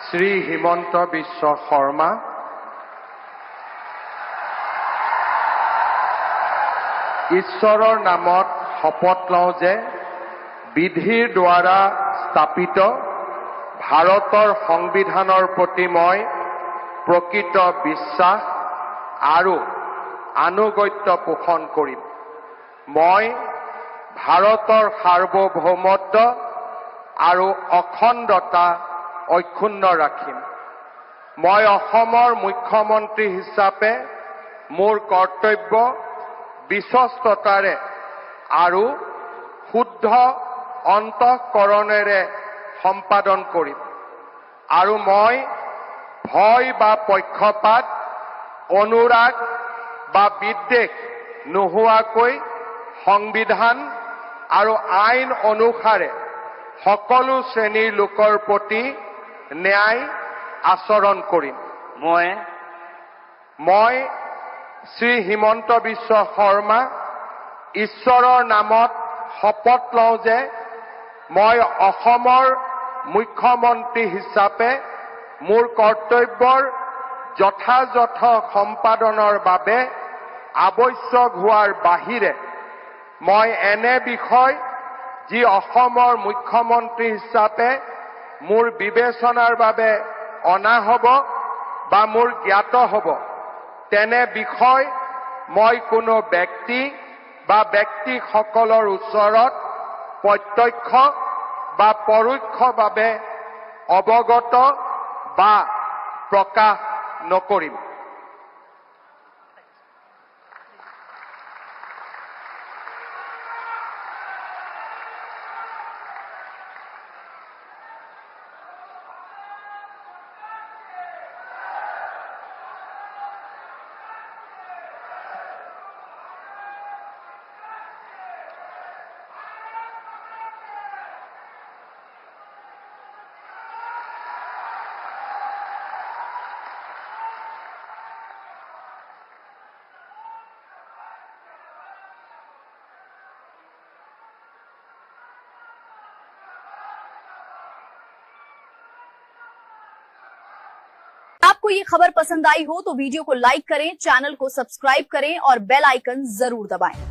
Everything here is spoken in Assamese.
শ্ৰী হিমন্ত বিশ্ব শৰ্মা, ঈশ্বৰৰ নামত শপত লওঁ যে বিধিৰ দ্বাৰা স্থাপিত ভাৰতৰ সংবিধানৰ প্ৰতি মই প্ৰকৃত বিশ্বাস আৰু আনুগত্য পোষণ কৰিম। মই ভাৰতৰ সাৰ্বভৌমত্ব আৰু অখণ্ডতা অক্ষুণ্ণ ৰাখিম। মই অসমৰ মুখ্যমন্ত্ৰী হিচাপে মোৰ কৰ্তব্য বিশ্বস্ততাৰে আৰু শুদ্ধ অন্তঃকৰণেৰে সম্পাদন কৰিম আৰু মই ভয় বা পক্ষপাত, অনুৰাগ বা বিদ্বেষ নোহোৱাকৈ সংবিধান আৰু আইন অনুসাৰে সকলো শ্ৰেণীৰ লোকৰ প্ৰতি ন্যায় আচৰণ কৰিম। মই শ্ৰী হিমন্ত বিশ্ব শৰ্মা ঈশ্বৰৰ নামত শপত লওঁ যে মই অসমৰ মুখ্যমন্ত্ৰী হিচাপে মোৰ কৰ্তব্যৰ যথাযথ সম্পাদনৰ বাবে আৱশ্যক হোৱাৰ বাহিৰে মই এনে বিষয় যি অসমৰ মুখ্যমন্ত্ৰী হিচাপে মোৰ বিবেচনাৰ বাবে অনা হ'ব বা মোৰ জ্ঞাত হ'ব তেনে বিষয় মই কোনো ব্যক্তি বা ব্যক্তিসকলৰ ওচৰত প্ৰত্যক্ষ বা পৰোক্ষভাৱে অৱগত বা প্ৰকাশ নকৰিম। आपको ये खबर पसंद आई हो तो वीडियो को लाइक करें, चैनल को सब्सक्राइब करें और बेल आइकन जरूर दबाएं।